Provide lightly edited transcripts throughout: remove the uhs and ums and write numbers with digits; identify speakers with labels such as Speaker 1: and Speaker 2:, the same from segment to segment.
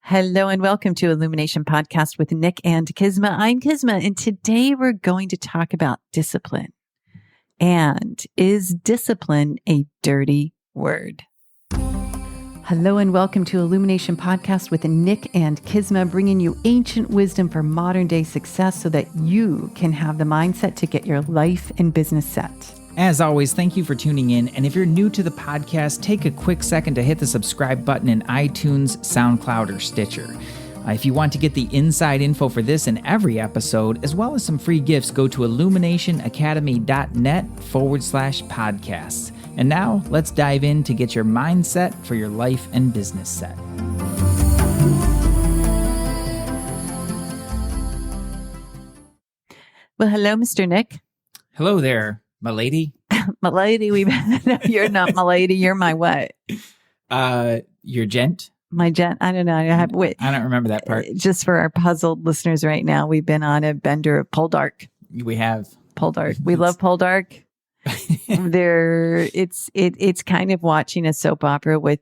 Speaker 1: Hello and welcome to Illumination Podcast with Nick and Kisma. I'm Kisma, and today we're going to talk about discipline. And is discipline a dirty word? Hello and welcome to Illumination Podcast with Nick and Kisma, bringing you ancient wisdom for modern day success so that you can have the mindset to get your life and business set.
Speaker 2: As always, thank you for tuning in. And if you're new to the podcast, take a quick second to hit the subscribe button in iTunes, SoundCloud, or Stitcher. If you want to get the inside info for this and every episode, as well as some free gifts, go to illuminationacademy.net/podcasts. And now let's dive in to get your mindset for your life and business set.
Speaker 1: Well, hello, Mr. Nick.
Speaker 2: Hello there, my lady.
Speaker 1: My lady, no, you're not my lady. You're my what?
Speaker 2: Your gent.
Speaker 1: My gent. I don't know.
Speaker 2: I don't remember that part.
Speaker 1: Just for our puzzled listeners right now, we've been on a bender of pole dark.
Speaker 2: We have
Speaker 1: pole dark. We love pole dark. It's kind of watching a soap opera with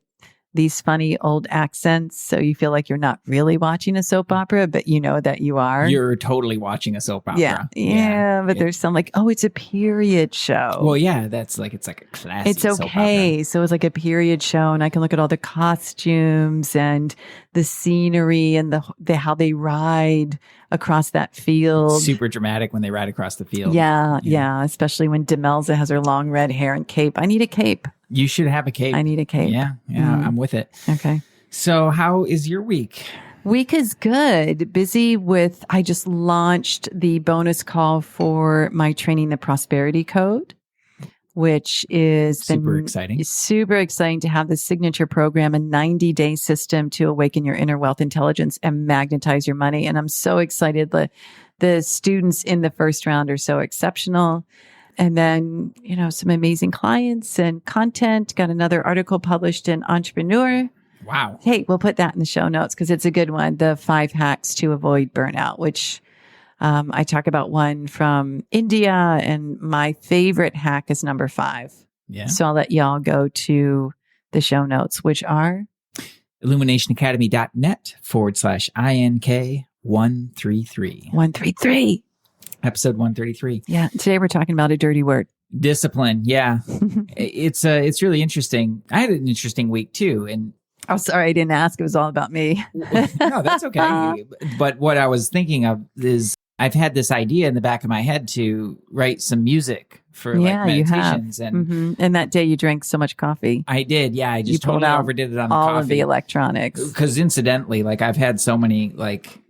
Speaker 1: these funny old accents. So you feel like you're not really watching a soap opera, but you know that you are.
Speaker 2: You're totally watching a soap opera.
Speaker 1: Yeah. But there's some like, oh, it's a period show.
Speaker 2: Well, yeah, it's like a classic
Speaker 1: It's okay. So it's like a period show, and I can look at all the costumes and the scenery and the how they ride across that field.
Speaker 2: It's super dramatic when they ride across the field.
Speaker 1: Yeah. Especially when Demelza has her long red hair and cape. I need a cape.
Speaker 2: You should have a cape.
Speaker 1: I need a cape.
Speaker 2: Yeah, I'm with it.
Speaker 1: Okay.
Speaker 2: So how is your week?
Speaker 1: Week is good. Busy with, I just launched the bonus call for my Training the Prosperity Code, which is
Speaker 2: super exciting.
Speaker 1: Super exciting to have the signature program, a 90-day system to awaken your inner wealth intelligence and magnetize your money. And I'm so excited. The students in the first round are so exceptional. And then, some amazing clients and content. Got another article published in Entrepreneur.
Speaker 2: Wow.
Speaker 1: Hey, we'll put that in the show notes because it's a good one. The 5 hacks to avoid burnout, which I talk about one from India. And my favorite hack is number 5.
Speaker 2: Yeah.
Speaker 1: So I'll let y'all go to the show notes, which are
Speaker 2: illuminationacademy.net/INK133.
Speaker 1: 133.
Speaker 2: Episode 133.
Speaker 1: Yeah. Today we're talking about a dirty word.
Speaker 2: Discipline. Yeah. It's really interesting. I had an interesting week too. And
Speaker 1: oh, sorry, I didn't ask. It was all about me.
Speaker 2: No, that's okay. But what I was thinking of is I've had this idea in the back of my head to write some music for meditations.
Speaker 1: And that day you drank so much coffee.
Speaker 2: I did. Yeah. I just totally overdid it on the
Speaker 1: all
Speaker 2: coffee.
Speaker 1: Of the electronics.
Speaker 2: Because incidentally, I've had so many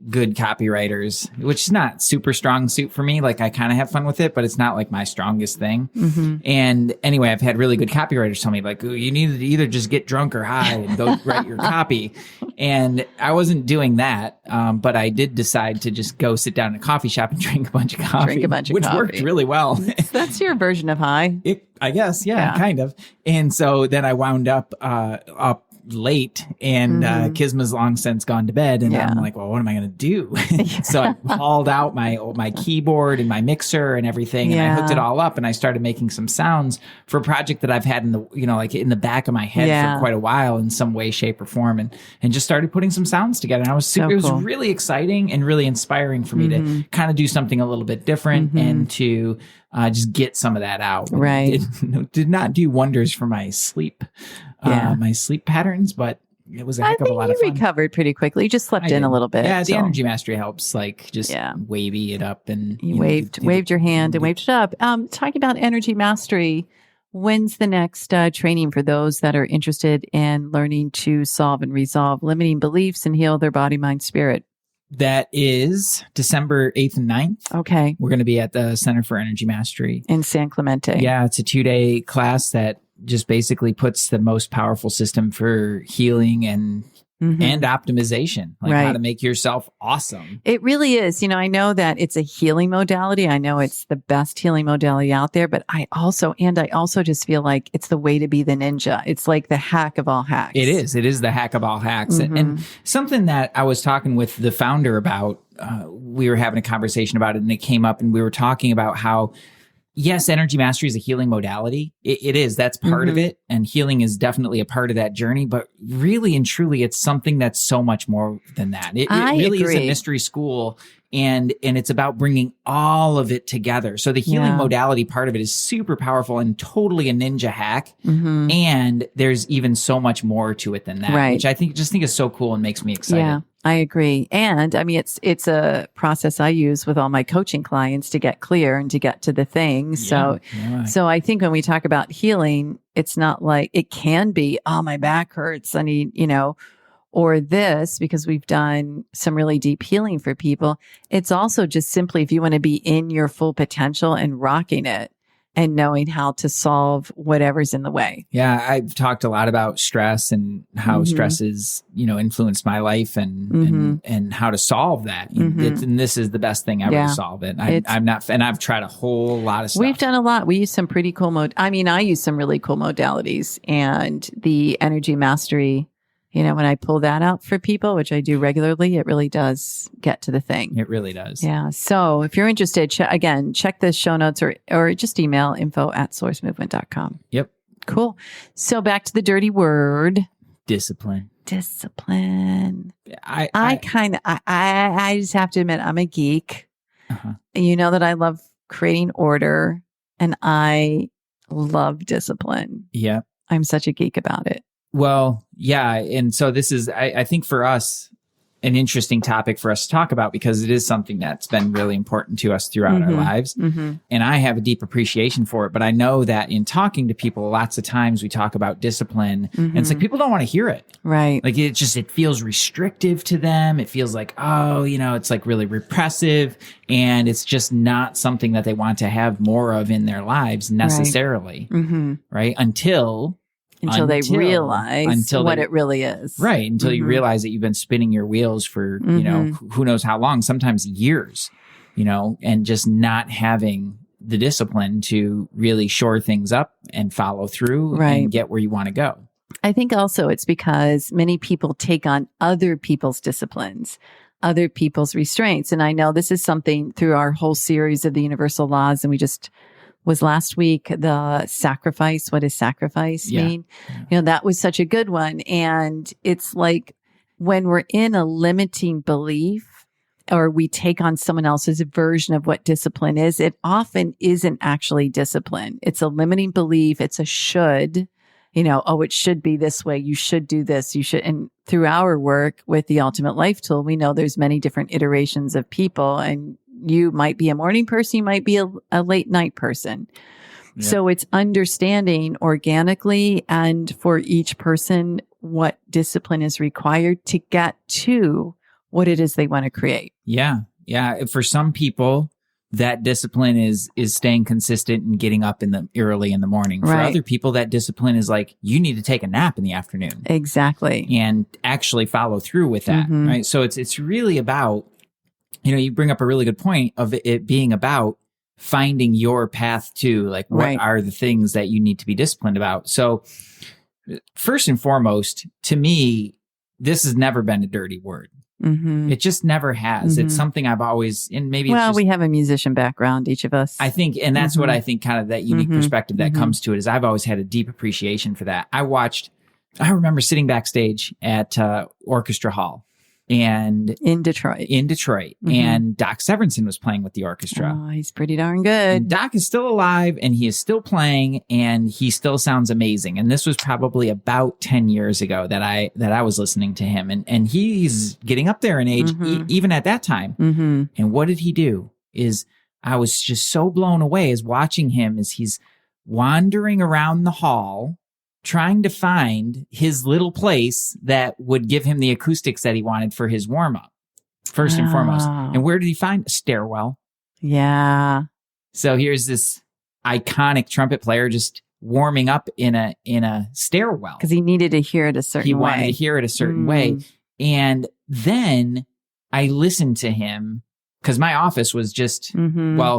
Speaker 2: good copywriters, which is not super strong suit for me. I kind of have fun with it, but it's not my strongest thing. Mm-hmm. And anyway, I've had really good copywriters tell me you need to either just get drunk or high and go write your copy. And I wasn't doing that. But I did decide to just go sit down in a coffee shop and drink a bunch of coffee. Which worked really well.
Speaker 1: That's your version of high.
Speaker 2: I guess. Yeah, kind of. And so then I wound up late, and Kisma's long since gone to bed, and I'm like, well, what am I going to do? So I hauled out my keyboard and my mixer and everything, and I hooked it all up, and I started making some sounds for a project that I've had in the in the back of my head for quite a while in some way, shape, or form, and just started putting some sounds together. And I was it was really exciting and really inspiring for me to kind of do something a little bit different and to just get some of that out.
Speaker 1: Right.
Speaker 2: It did not do wonders for my sleep, my sleep patterns, but it was a heck of a lot of fun.
Speaker 1: You recovered pretty quickly. You just slept in a little bit.
Speaker 2: Yeah, the energy mastery helps. Wavy it up, and
Speaker 1: you waved your hand and waved it up. Talking about energy mastery, when's the next training for those that are interested in learning to solve and resolve limiting beliefs and heal their body, mind, spirit?
Speaker 2: That is December 8th and 9th.
Speaker 1: Okay.
Speaker 2: We're going to be at the Center for Energy Mastery
Speaker 1: in San Clemente.
Speaker 2: Yeah, it's a 2-day class that just basically puts the most powerful system for healing and optimization, how to make yourself awesome.
Speaker 1: It really is. I know that it's a healing modality. I know it's the best healing modality out there, but I also just feel like it's the way to be the ninja. It's like the hack of all hacks.
Speaker 2: It is the hack of all hacks. And something that I was talking with the founder about, we were having a conversation about it, and it came up, and we were talking about how yes, energy mastery is a healing modality. It is. That's part of it. And healing is definitely a part of that journey. But really and truly, it's something that's so much more than that. It really is a mystery school. And it's about bringing all of it together. So the healing modality part of it is super powerful and totally a ninja hack. And there's even so much more to it than that, which I think is so cool and makes me excited.
Speaker 1: Yeah, I agree. And I mean, it's a process I use with all my coaching clients to get clear and to get to the thing. So I think when we talk about healing, it's not like it can be, oh, my back hurts. I need, or this, because we've done some really deep healing for people. It's also just simply if you want to be in your full potential and rocking it and knowing how to solve whatever's in the way.
Speaker 2: Yeah, I've talked a lot about stress and how stress has, influenced my life and how to solve that. And this is the best thing ever to solve it. I've tried a whole lot of stuff.
Speaker 1: We've done a lot. We use some pretty cool I use some really cool modalities, and the energy mastery, when I pull that out for people, which I do regularly, it really does get to the thing.
Speaker 2: It really does.
Speaker 1: Yeah. So if you're interested, check the show notes or just email info@sourcemovement.com.
Speaker 2: Yep.
Speaker 1: Cool. So back to the dirty word.
Speaker 2: Discipline.
Speaker 1: I just have to admit, I'm a geek. You know that I love creating order, and I love discipline.
Speaker 2: Yeah.
Speaker 1: I'm such a geek about it.
Speaker 2: Well, yeah. And so this is, I think for us, an interesting topic for us to talk about, because it is something that's been really important to us throughout our lives. And I have a deep appreciation for it. But I know that in talking to people, lots of times we talk about discipline and it's like people don't want to hear it.
Speaker 1: Right.
Speaker 2: Like it feels restrictive to them. It feels like, it's like really repressive, and it's just not something that they want to have more of in their lives necessarily. Right. Until
Speaker 1: they realize what it really is.
Speaker 2: Right. Until you realize that you've been spinning your wheels for, who knows how long, sometimes years, and just not having the discipline to really shore things up and follow through and get where you want to go.
Speaker 1: I think also it's because many people take on other people's disciplines, other people's restraints. And I know this is something through our whole series of the universal laws, and we just was last week, the sacrifice. What does sacrifice mean? That was such a good one. And it's like when we're in a limiting belief, or we take on someone else's version of what discipline is, it often isn't actually discipline. It's a limiting belief. It's a should, it should be this way. You should do this. You should. And through our work with the Ultimate Life Tool, we know there's many different iterations of people, and you might be a morning person, you might be a late night person. Yeah. So it's understanding organically and for each person what discipline is required to get to what it is they want to create.
Speaker 2: Yeah. Yeah. For some people, that discipline is staying consistent and getting up early in the morning. For other people, that discipline is like, you need to take a nap in the afternoon.
Speaker 1: Exactly.
Speaker 2: And actually follow through with that. Right. So it's really about, you bring up a really good point of it being about finding your path to, like, what are the things that you need to be disciplined about. So first and foremost, to me, this has never been a dirty word. It just never has. It's something I've always, and maybe
Speaker 1: we have a musician background, each of us.
Speaker 2: I think, and that's what I think kind of that unique perspective that comes to it is I've always had a deep appreciation for that. I remember sitting backstage at Orchestra Hall. And
Speaker 1: in Detroit,
Speaker 2: and Doc Severinsen was playing with the orchestra.
Speaker 1: Oh, he's pretty darn good.
Speaker 2: And Doc is still alive, and he is still playing, and he still sounds amazing. And this was probably about 10 years ago that I was listening to him, and he's getting up there in age, even at that time. And what did he do? I was just so blown away as watching him as he's wandering around the hall, trying to find his little place that would give him the acoustics that he wanted for his warm-up, first and foremost. And where did he find a stairwell?
Speaker 1: Yeah.
Speaker 2: So here's this iconic trumpet player just warming up in a stairwell.
Speaker 1: Because he needed to hear it a certain way.
Speaker 2: He wanted to hear it a certain way. And then I listened to him, because my office was just,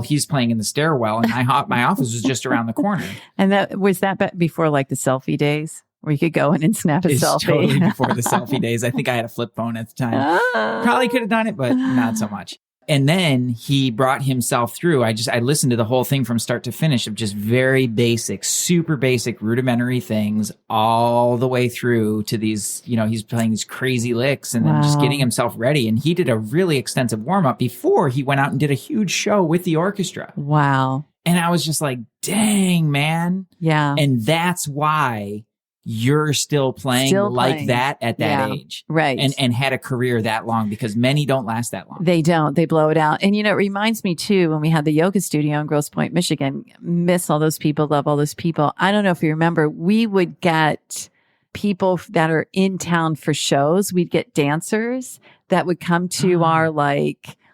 Speaker 2: he's playing in the stairwell, and my office was just around the corner. And
Speaker 1: that before like the selfie days, where you could go in and snap a selfie?
Speaker 2: Totally before the selfie days. I think I had a flip phone at the time. Probably could have done it, but not so much. And then he brought himself through. I listened to the whole thing from start to finish of just very basic, super basic, rudimentary things all the way through to these, he's playing these crazy licks and then just getting himself ready. And he did a really extensive warm up before he went out and did a huge show with the orchestra.
Speaker 1: Wow.
Speaker 2: And I was just like, dang, man.
Speaker 1: Yeah.
Speaker 2: And that's why you're still playing like that at that age.
Speaker 1: Right.
Speaker 2: And had a career that long, because many don't last that long.
Speaker 1: They don't. They blow it out. And, it reminds me too, when we had the yoga studio in Grosse Pointe, Michigan, miss all those people, love all those people. I don't know if you remember, we would get people that are in town for shows. We'd get dancers that would come to our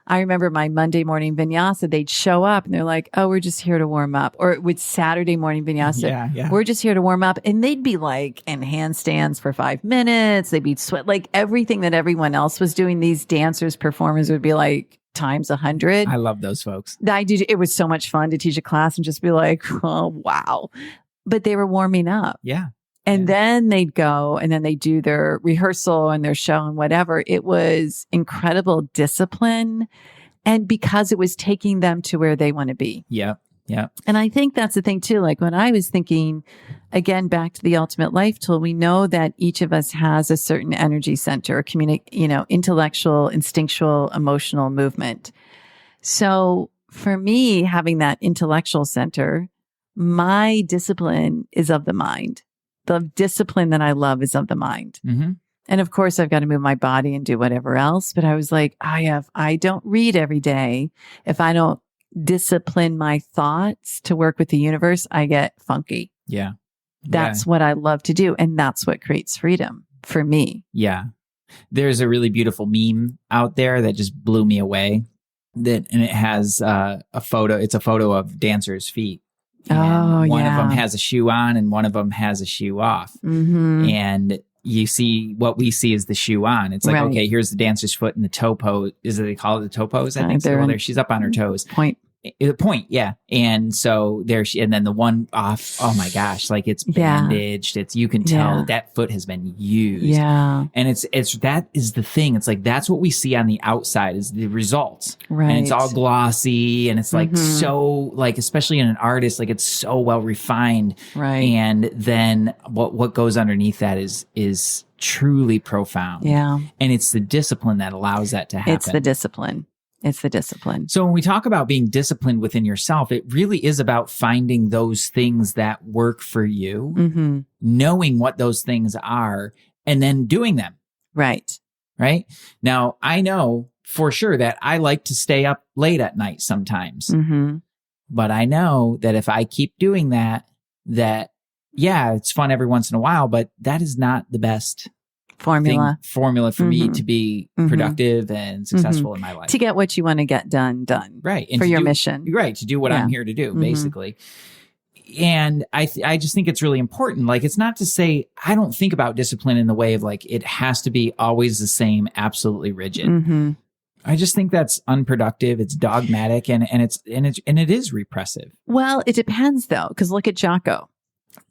Speaker 1: I remember my Monday morning vinyasa, they'd show up and they're like, oh, we're just here to warm up. Or with Saturday morning vinyasa, we're just here to warm up. And they'd be like in handstands for 5 minutes. They'd be sweat, like everything that everyone else was doing. These dancers, performers would be like times 100.
Speaker 2: I love those folks.
Speaker 1: It was so much fun to teach a class and just be like, oh, wow. But they were warming up.
Speaker 2: Yeah.
Speaker 1: And then they'd go and then they do their rehearsal and their show and whatever. It was incredible discipline. And because it was taking them to where they want to be.
Speaker 2: Yeah. Yeah.
Speaker 1: And I think that's the thing too. Like when I was thinking, again, back to the ultimate life tool, we know that each of us has a certain energy center, intellectual, instinctual, emotional movement. So for me, having that intellectual center, my discipline is of the mind. The discipline that I love is of the mind.
Speaker 2: Mm-hmm.
Speaker 1: And of course, I've got to move my body and do whatever else. But I was like, I don't read every day. If I don't discipline my thoughts to work with the universe, I get funky.
Speaker 2: Yeah.
Speaker 1: That's what I love to do. And that's what creates freedom for me.
Speaker 2: Yeah. There's a really beautiful meme out there that just blew me away. And it has a photo. It's a photo of dancers' feet. And one of them has a shoe on and one of them has a shoe off.
Speaker 1: Mm-hmm.
Speaker 2: And you see what we see is the shoe on. It's like, okay, here's the dancer's foot in the toe pose. They call it the toe pose? I think so. Well, there she's up on her toes.
Speaker 1: Point.
Speaker 2: Yeah. And so and then the one off, oh my gosh, like it's bandaged. You can tell that foot has been used.
Speaker 1: Yeah.
Speaker 2: And that is the thing. It's like, that's what we see on the outside is the results.
Speaker 1: Right.
Speaker 2: And it's all glossy and it's like so like, especially in an artist, like it's so well refined.
Speaker 1: Right.
Speaker 2: And then what goes underneath that is truly profound.
Speaker 1: Yeah.
Speaker 2: And it's the discipline that allows that to happen.
Speaker 1: It's the discipline. So
Speaker 2: when we talk about being disciplined within yourself, it really is about finding those things that work for you, knowing what those things are, and then doing them.
Speaker 1: Right.
Speaker 2: Right. Now, I know for sure that I like to stay up late at night sometimes, but I know that if I keep doing that, it's fun every once in a while, but that is not the best formula for me to be productive and successful in my life.
Speaker 1: To get what you want to get done.
Speaker 2: Right.
Speaker 1: And for your mission.
Speaker 2: Right. To do what I'm here to do, basically. And I just think it's really important. Like, it's not to say, I don't think about discipline in the way of like, it has to be always the same, absolutely rigid. I just think that's unproductive. It's dogmatic and it is repressive.
Speaker 1: Well, it depends though. Cause look at Jocko.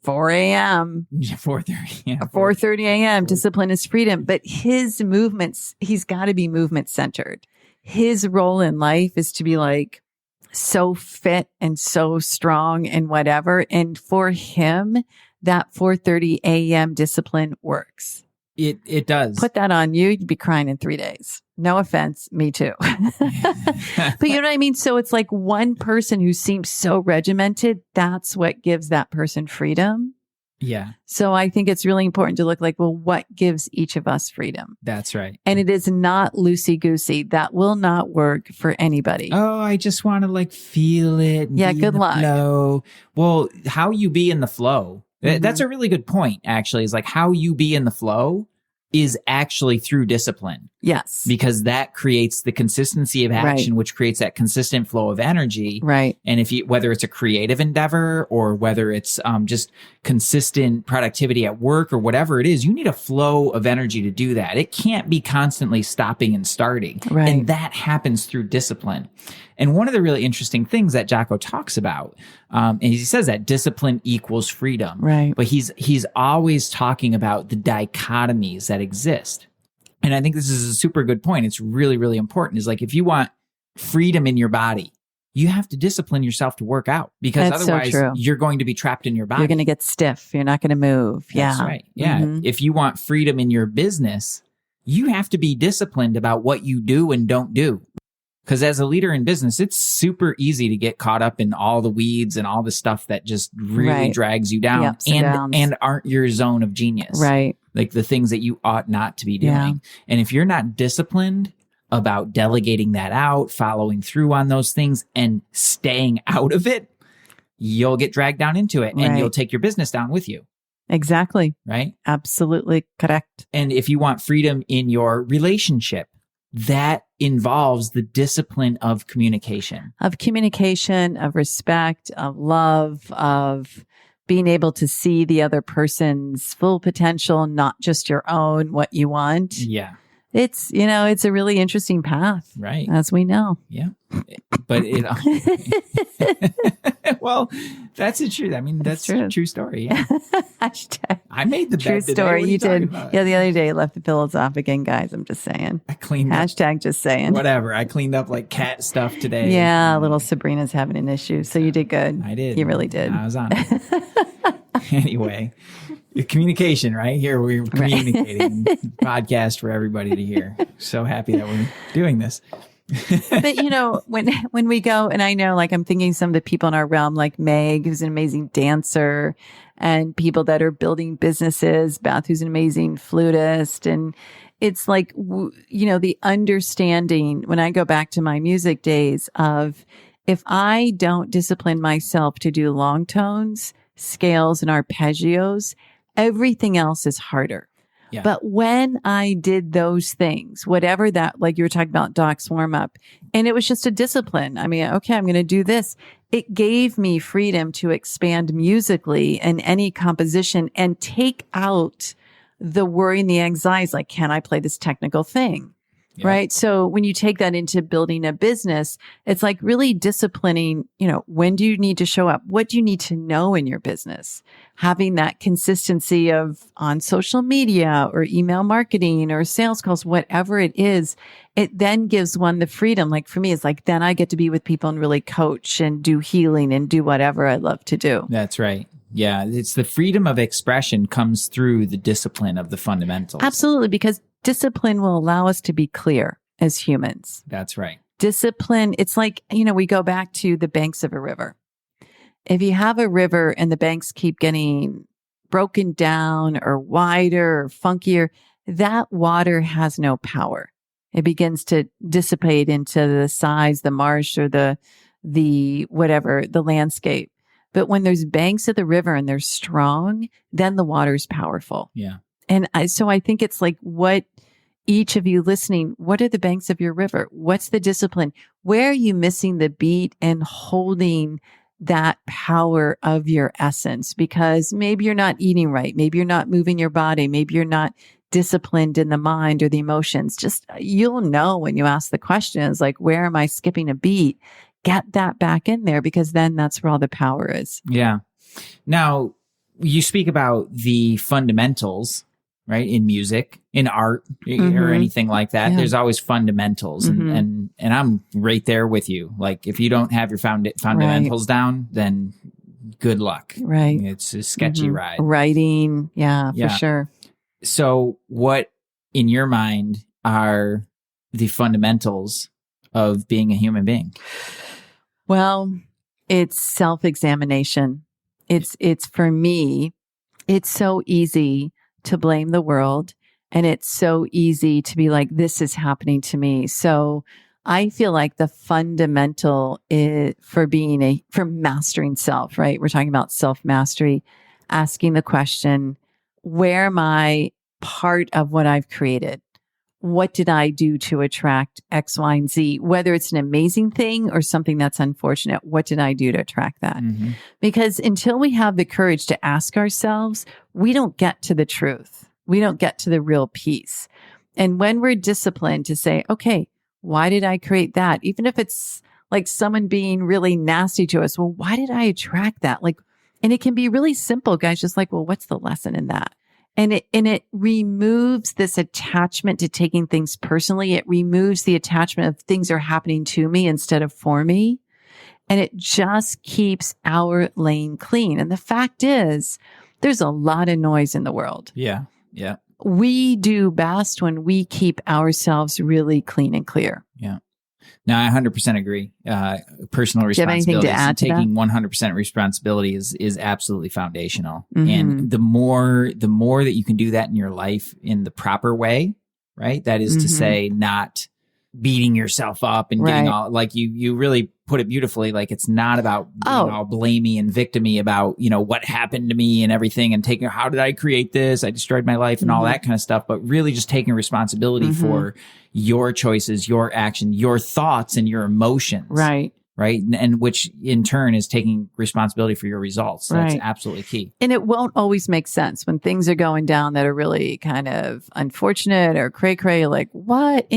Speaker 1: 4 a.m.
Speaker 2: 4:30. Yeah.
Speaker 1: 4:30 a.m. Discipline is freedom. But his movements, he's got to be movement centered. His role in life is to be like so fit and so strong and whatever. And for him, that 4:30 a.m. discipline works.
Speaker 2: It does.
Speaker 1: Put that on you, you'd be crying in 3 days. No offense, me too. But you know what I mean? So it's like one person who seems so regimented, that's what gives that person freedom.
Speaker 2: Yeah.
Speaker 1: So I think it's really important to look like, well, what gives each of us freedom?
Speaker 2: That's right.
Speaker 1: And it is not loosey-goosey. That will not work for anybody.
Speaker 2: Oh, I just want to like feel it.
Speaker 1: Yeah, good luck.
Speaker 2: Flow. Well, how you be in the flow. That's a really good point, actually, is like how you be in the flow is actually through discipline.
Speaker 1: Yes.
Speaker 2: Because that creates the consistency of action, which creates that consistent flow of energy.
Speaker 1: Right.
Speaker 2: And whether it's a creative endeavor or whether it's just consistent productivity at work or whatever it is, you need a flow of energy to do that. It can't be constantly stopping and starting.
Speaker 1: Right.
Speaker 2: And that happens through discipline. And one of the really interesting things that Jocko talks about, and he says that discipline equals freedom.
Speaker 1: Right.
Speaker 2: But he's always talking about the dichotomies that exist. And I think this is a super good point. It's really, really important. Is like, if you want freedom in your body, you have to discipline yourself to work out, because
Speaker 1: That's
Speaker 2: otherwise
Speaker 1: so true.
Speaker 2: you're going to be trapped in your body.
Speaker 1: You're going to get stiff. You're not going to move.
Speaker 2: That's right. Yeah. Mm-hmm. If you want freedom in your business, you have to be disciplined about what you do and don't do. Because as a leader in business, it's super easy to get caught up in all the weeds and all the stuff that just really drags you down and aren't your zone of genius.
Speaker 1: Right.
Speaker 2: Like the things that you ought not to be doing. Yeah. And if you're not disciplined about delegating that out, following through on those things, and staying out of it, you'll get dragged down into it, and you'll take your business down with you.
Speaker 1: Exactly.
Speaker 2: Right?
Speaker 1: Absolutely correct.
Speaker 2: And if you want freedom in your relationship, that involves the discipline of communication.
Speaker 1: Of communication, of respect, of love, of being able to see the other person's full potential, not just your own, what you want.
Speaker 2: Yeah.
Speaker 1: It's, it's a really interesting path.
Speaker 2: Right.
Speaker 1: As we know.
Speaker 2: Yeah. But well, that's a true. I mean, that's a true story. Yeah.
Speaker 1: Hashtag.
Speaker 2: I made the
Speaker 1: true story. You did. About? Yeah. The other day, left the pillows off again, guys. I'm just saying.
Speaker 2: I cleaned
Speaker 1: Hashtag
Speaker 2: up.
Speaker 1: Just saying.
Speaker 2: Whatever. I cleaned up like cat stuff today.
Speaker 1: Yeah. Little Sabrina's having an issue. So you did good.
Speaker 2: I did.
Speaker 1: You really did.
Speaker 2: I was on it. Anyway. Communication, right? Here we're communicating. Podcast for everybody to hear. So happy that we're doing this.
Speaker 1: But when we go, and I know, like, I'm thinking some of the people in our realm, like Meg, who's an amazing dancer, and people that are building businesses, Beth, who's an amazing flutist. And it's like, the understanding, when I go back to my music days, of if I don't discipline myself to do long tones, scales, and arpeggios, everything else is harder. Yeah. But when I did those things, whatever that, like you were talking about Doc's warm up, and it was just a discipline. I mean, okay, I'm going to do this. It gave me freedom to expand musically in any composition and take out the worry and the anxiety. Like, can I play this technical thing? Yeah. Right. So when you take that into building a business, it's like really disciplining, when do you need to show up? What do you need to know in your business? Having that consistency of on social media or email marketing or sales calls, whatever it is, it then gives one the freedom. Like for me, it's like, then I get to be with people and really coach and do healing and do whatever I love to do.
Speaker 2: That's right. Yeah. It's the freedom of expression comes through the discipline of the fundamentals.
Speaker 1: Absolutely. Because discipline will allow us to be clear as humans.
Speaker 2: That's right.
Speaker 1: Discipline, it's like, we go back to the banks of a river. If you have a river and the banks keep getting broken down or wider or funkier, that water has no power. It begins to dissipate into the size, the marsh, or the whatever, the landscape. But when there's banks of the river and they're strong, then the water's powerful.
Speaker 2: Yeah.
Speaker 1: And so I think it's like, what each of you listening, what are the banks of your river? What's the discipline? Where are you missing the beat and holding that power of your essence? Because maybe you're not eating right. Maybe you're not moving your body. Maybe you're not disciplined in the mind or the emotions. Just, you'll know when you ask the questions, like, where am I skipping a beat? Get that back in there, because then that's where all the power is.
Speaker 2: Yeah. Now, you speak about the fundamentals, right? In music, in art, or anything like that. Yeah. There's always fundamentals. And I'm right there with you. Like, if you don't have your fundamentals down, then good luck.
Speaker 1: Right.
Speaker 2: It's a sketchy ride.
Speaker 1: Writing. Yeah, for sure.
Speaker 2: So what, in your mind, are the fundamentals of being a human being?
Speaker 1: Well, it's self-examination. It's for me, it's so easy to blame the world, and it's so easy to be like, this is happening to me. So I feel like the fundamental is for mastering self, right? We're talking about self-mastery, asking the question, where am I part of what I've created? What did I do to attract X, Y, and Z? Whether it's an amazing thing or something that's unfortunate, what did I do to attract that? Mm-hmm. Because until we have the courage to ask ourselves, we don't get to the truth. We don't get to the real peace. And when we're disciplined to say, okay, why did I create that? Even if it's like someone being really nasty to us, well, why did I attract that? And it can be really simple, guys, just like, well, what's the lesson in that? And it removes this attachment to taking things personally. It removes the attachment of things are happening to me instead of for me. And it just keeps our lane clean. And the fact is, there's a lot of noise in the world.
Speaker 2: Yeah. Yeah.
Speaker 1: We do best when we keep ourselves really clean and clear.
Speaker 2: Yeah. No, I 100% agree. Personal responsibility.
Speaker 1: Do you have anything to add to
Speaker 2: taking
Speaker 1: that?
Speaker 2: 100% responsibility is absolutely foundational. And the more that you can do that in your life in the proper way, right? That is to say, not beating yourself up and getting all, like you really put it beautifully. Like, it's not about being all blamey and victimy about, what happened to me and everything, and taking, how did I create this? I destroyed my life and all that kind of stuff, but really just taking responsibility for your choices, your action, your thoughts and your emotions.
Speaker 1: Right.
Speaker 2: Right. And which in turn is taking responsibility for your results. That's absolutely key.
Speaker 1: And it won't always make sense when things are going down that are really kind of unfortunate or cray-cray, like what?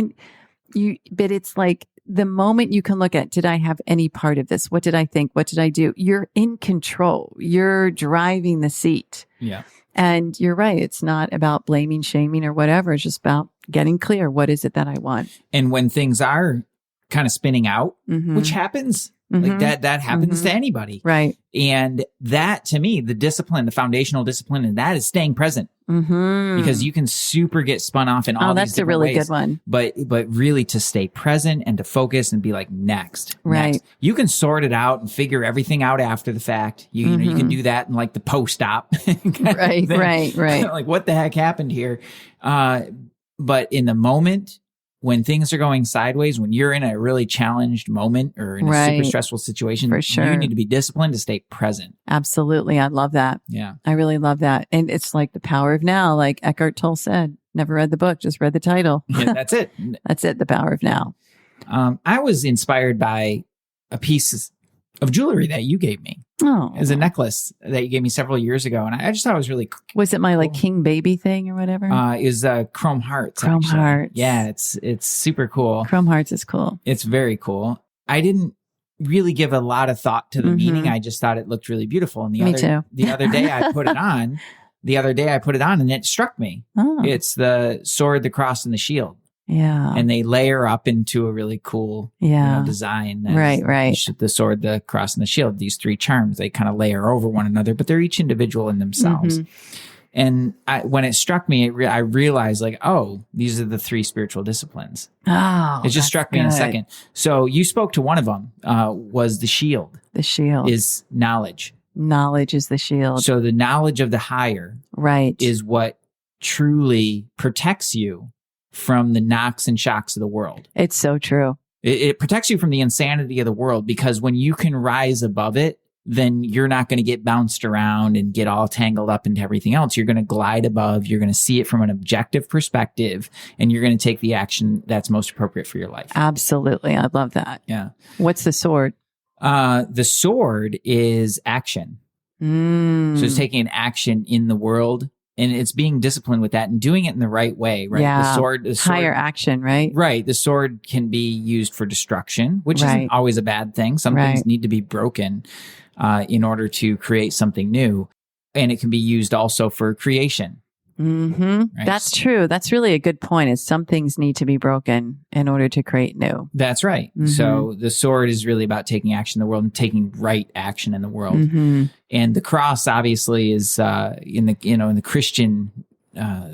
Speaker 1: But it's like the moment you can look at, did I have any part of this? What did I think? What did I do? You're in control. You're driving the seat.
Speaker 2: Yeah.
Speaker 1: And you're right. It's not about blaming, shaming, or whatever. It's just about getting clear. What is it that I want?
Speaker 2: And when things are kind of spinning out, which happens, like that happens to anybody.
Speaker 1: Right.
Speaker 2: And that, to me, the discipline, the foundational discipline, and that is staying present. Because you can super get spun off in all these different ways.
Speaker 1: That's a really good one.
Speaker 2: But really to stay present and to focus and be like, next. You can sort it out and figure everything out after the fact. You know, you can do that in like the post-op.
Speaker 1: Right.
Speaker 2: Like, what the heck happened here? But in the moment, when things are going sideways, when you're in a really challenged moment or in a super stressful situation, you need to be disciplined to stay present.
Speaker 1: Absolutely. I love that.
Speaker 2: Yeah.
Speaker 1: I really love that. And it's like the power of now, like Eckhart Tolle said, never read the book, just read the title.
Speaker 2: Yeah, that's it.
Speaker 1: That's it. The power of now.
Speaker 2: I was inspired by a piece of jewelry that you gave me. As a necklace that you gave me several years ago. And I just thought it was really cool.
Speaker 1: Was it my like king baby thing or whatever?
Speaker 2: It was chrome hearts.
Speaker 1: Chrome hearts.
Speaker 2: Yeah, it's super cool.
Speaker 1: Chrome hearts is cool.
Speaker 2: It's very cool. I didn't really give a lot of thought to the meaning. I just thought it looked really beautiful. And the other day I put it on. And it struck me. It's the sword, the cross, and the shield.
Speaker 1: Yeah.
Speaker 2: And they layer up into a really cool design.
Speaker 1: Right.
Speaker 2: The sword, the cross, and the shield. These three charms, they kind of layer over one another, but they're each individual in themselves. And when it struck me, I realized like, these are the three spiritual disciplines. It just struck me in a second. So you spoke to one of them, was the shield.
Speaker 1: The shield
Speaker 2: is knowledge.
Speaker 1: Knowledge is the shield.
Speaker 2: So the knowledge of the higher is what truly protects you from the knocks and shocks of the world.
Speaker 1: It's so true.
Speaker 2: It protects you from the insanity of the world, because when you can rise above it, then you're not going to get bounced around and get all tangled up into everything else. You're going to glide above. You're going to see it from an objective perspective, and you're going to take the action that's most appropriate for your life.
Speaker 1: Absolutely. I love that.
Speaker 2: Yeah.
Speaker 1: What's the sword?
Speaker 2: The sword is action. So it's taking an action in the world. And it's being disciplined with that and doing it in the right way, right?
Speaker 1: Yeah.
Speaker 2: The sword,
Speaker 1: higher action, right?
Speaker 2: Right. The sword can be used for destruction, which isn't always a bad thing. Some things need to be broken in order to create something new. And it can be used also for creation. Right?
Speaker 1: That's true. That's really a good point, is some things need to be broken in order to create new.
Speaker 2: That's right. So the sword is really about taking action in the world and taking right action in the world. And the cross obviously is in the Christian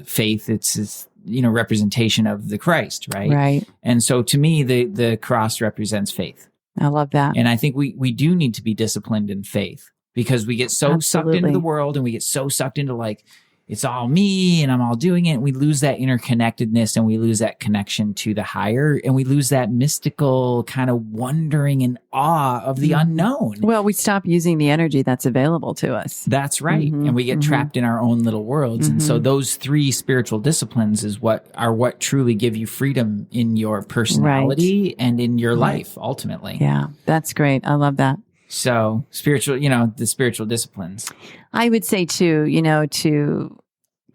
Speaker 2: faith, it's representation of the Christ, right?
Speaker 1: Right.
Speaker 2: And so to me, the cross represents faith.
Speaker 1: I love that.
Speaker 2: And I think we do need to be disciplined in faith, because we get so sucked into the world, and we get so sucked into like, it's all me and I'm all doing it. We lose that interconnectedness, and we lose that connection to the higher, and we lose that mystical kind of wondering and awe of the unknown.
Speaker 1: Well, we stop using the energy that's available to us.
Speaker 2: That's right. And we get trapped in our own little worlds. And so those three spiritual disciplines is what truly give you freedom in your personality and in your life, ultimately.
Speaker 1: Yeah, that's great. I love that.
Speaker 2: So spiritual, the spiritual disciplines.
Speaker 1: I would say too, to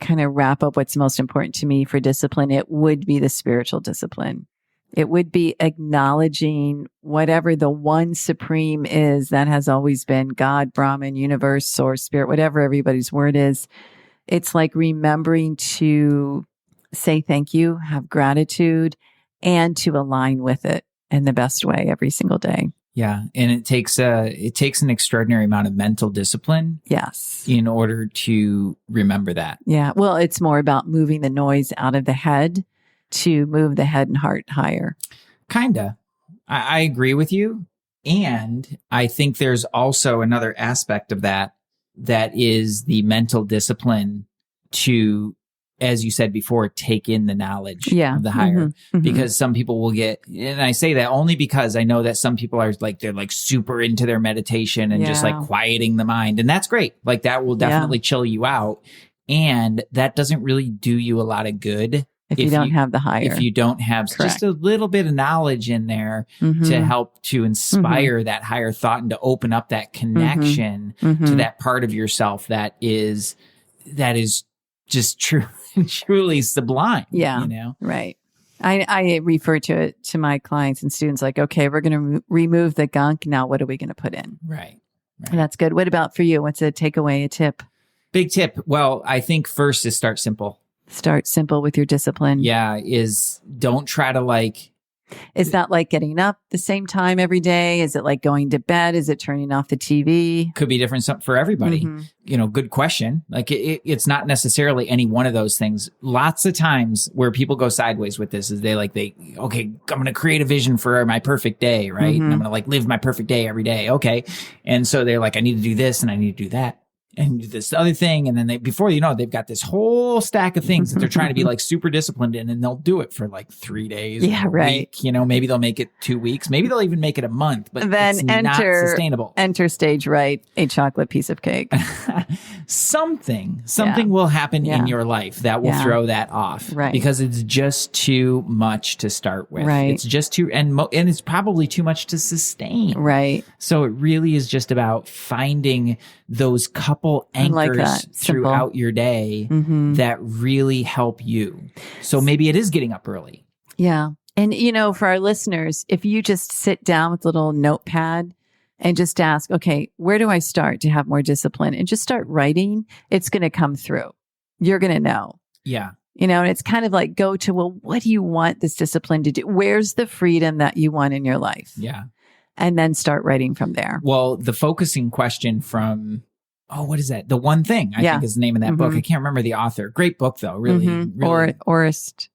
Speaker 1: kind of wrap up what's most important to me for discipline, it would be the spiritual discipline. It would be acknowledging whatever the one supreme is that has always been God, Brahman, universe, source, spirit, whatever everybody's word is, It's like remembering to say thank you, have gratitude, and to align with it in the best way every single day.
Speaker 2: Yeah. And it takes an extraordinary amount of mental discipline.
Speaker 1: Yes.
Speaker 2: In order to remember that.
Speaker 1: Yeah. Well, it's more about moving the noise out of the head to move the head and heart higher.
Speaker 2: Kinda. I agree with you. And I think there's also another aspect of that is the mental discipline to, as you said before, take in the knowledge of the higher. Because some people will get, and I say that only because I know that some people are like, they're like super into their meditation and just like quieting the mind. And that's great. Like that will definitely chill you out. And that doesn't really do you a lot of good.
Speaker 1: If you don't have the higher.
Speaker 2: If you don't have just a little bit of knowledge in there to help to inspire that higher thought and to open up that connection to that part of yourself that is just truly sublime.
Speaker 1: Yeah.
Speaker 2: You know?
Speaker 1: Right. I refer to it to my clients and students like, okay, we're going to remove the gunk. Now, what are we going to put in?
Speaker 2: Right.
Speaker 1: And that's good. What about for you? What's a takeaway, a tip?
Speaker 2: Big tip. Well, I think first is start simple.
Speaker 1: Start simple with your discipline.
Speaker 2: Yeah. Don't try to like.
Speaker 1: Is that like getting up the same time every day? Is it like going to bed? Is it turning off the TV?
Speaker 2: Could be different for everybody. You know, good question. Like it's not necessarily any one of those things. Lots of times where people go sideways with this is okay, I'm going to create a vision for my perfect day, right? And I'm going to like live my perfect day every day. Okay. And so they're like, I need to do this and I need to do that. And this other thing. And then before you know it, they've got this whole stack of things that they're trying to be like super disciplined in, and they'll do it for like 3 days.
Speaker 1: Yeah, right.
Speaker 2: Week. You know, maybe they'll make it 2 weeks. Maybe they'll even make it a month, but then it's not sustainable.
Speaker 1: Enter stage right, a chocolate piece of cake.
Speaker 2: Something will happen in your life that will throw that off.
Speaker 1: Right.
Speaker 2: Because it's just too much to start with.
Speaker 1: Right.
Speaker 2: It's just too, and it's probably too much to sustain.
Speaker 1: Right.
Speaker 2: So it really is just about finding those couple anchors throughout your day that really help you. So maybe it is getting up early.
Speaker 1: Yeah. And, you know, for our listeners, if you just sit down with a little notepad and just ask, okay, where do I start to have more discipline? And just start writing, it's going to come through. You're going to know.
Speaker 2: Yeah.
Speaker 1: You know, and it's kind of like go to, well, what do you want this discipline to do? Where's the freedom that you want in your life?
Speaker 2: Yeah.
Speaker 1: And then start writing from there.
Speaker 2: Well, the focusing question from, what is that? The One Thing, I think is the name of that book. I can't remember the author. Great book, though. Really.
Speaker 1: Orist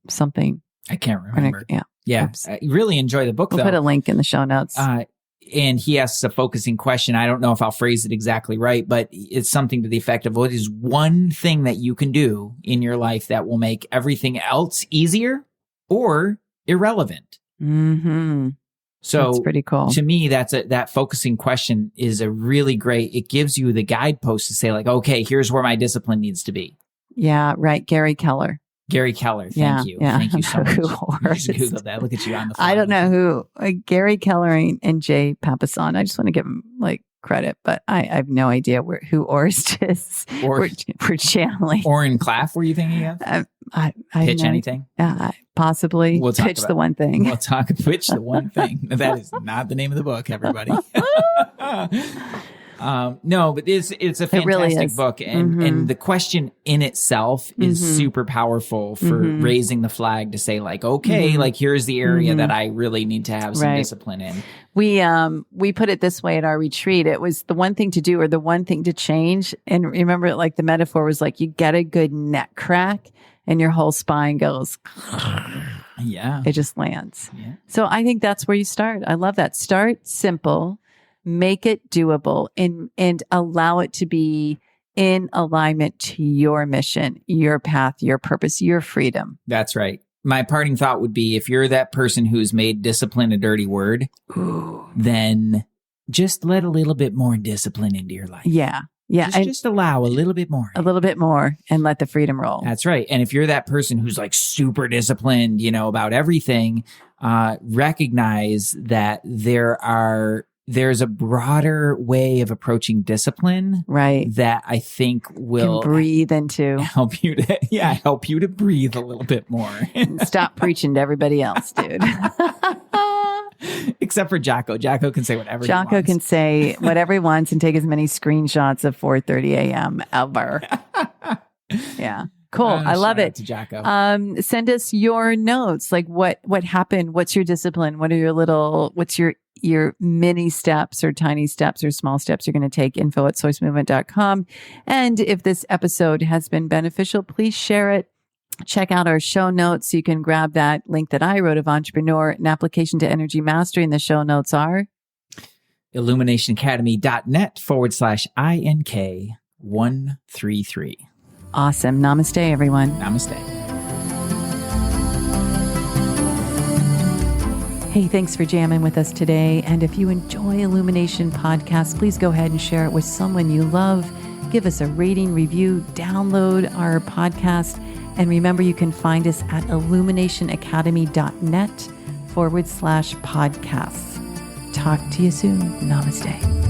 Speaker 1: something.
Speaker 2: I can't remember.
Speaker 1: Yeah.
Speaker 2: Oops. I really enjoy the book, though.
Speaker 1: We'll put a link in the show notes.
Speaker 2: And he asks a focusing question. I don't know if I'll phrase it exactly right, but it's something to the effect of what is one thing that you can do in your life that will make everything else easier or irrelevant? So
Speaker 1: that's pretty cool.
Speaker 2: To me, that focusing question is a really great, it gives you the guidepost to say like, okay, here's where my discipline needs to be.
Speaker 1: Yeah, right. Gary Keller.
Speaker 2: Thank you.
Speaker 1: Yeah.
Speaker 2: Thank you so much.
Speaker 1: Just
Speaker 2: Google that. Look at you on the phone.
Speaker 1: I don't know who. Gary Keller and Jay Papasan. I just want to give him like credit, but I have no idea who Orist is. We're channeling.
Speaker 2: Oren Claff, were you thinking of?
Speaker 1: I
Speaker 2: pitch anything?
Speaker 1: Possibly.
Speaker 2: We'll
Speaker 1: pitch the one thing.
Speaker 2: We'll pitch the one thing. That is not the name of the book, everybody. No, but it's a fantastic book. And the question in itself is super powerful for raising the flag to say like, okay, like here's the area that I really need to have some discipline in.
Speaker 1: We put it this way at our retreat. It was the one thing to do or the one thing to change. And remember, like the metaphor was like, you get a good neck crack and your whole spine goes,
Speaker 2: yeah,
Speaker 1: it just lands.
Speaker 2: Yeah.
Speaker 1: So I think that's where you start. I love that. Start simple. Make it doable and allow it to be in alignment to your mission, your path, your purpose, your freedom.
Speaker 2: That's right. My parting thought would be if you're that person who's made discipline a dirty word, then just let a little bit more discipline into your life.
Speaker 1: Yeah. Yeah.
Speaker 2: Just allow a little bit more.
Speaker 1: A little bit more and let the freedom roll.
Speaker 2: That's right. And if you're that person who's like super disciplined, about everything, recognize that there's a broader way of approaching discipline,
Speaker 1: right?
Speaker 2: That I think will
Speaker 1: breathe into
Speaker 2: help you to breathe a little bit more.
Speaker 1: Stop preaching to everybody else, dude.
Speaker 2: Except for Jocko. Jocko can say whatever he wants.
Speaker 1: Jocko can say whatever he wants and take as many screenshots of 4:30 a.m. ever. Yeah. Cool. I love it.
Speaker 2: To Jacko.
Speaker 1: Send us your notes. Like what happened? What's your discipline? What are what's your mini steps or tiny steps or small steps you're going to take? info@sourcemovement.com. And if this episode has been beneficial, please share it. Check out our show notes. You can grab that link that I wrote of Entrepreneur, an application to energy mastery. And the show notes are
Speaker 2: illuminationacademy.net/INK133.
Speaker 1: Awesome. Namaste, everyone.
Speaker 2: Namaste.
Speaker 1: Hey, thanks for jamming with us today. And if you enjoy Illumination Podcast, please go ahead and share it with someone you love. Give us a rating, review, download our podcast. And remember, you can find us at illuminationacademy.net/podcasts. Talk to you soon. Namaste.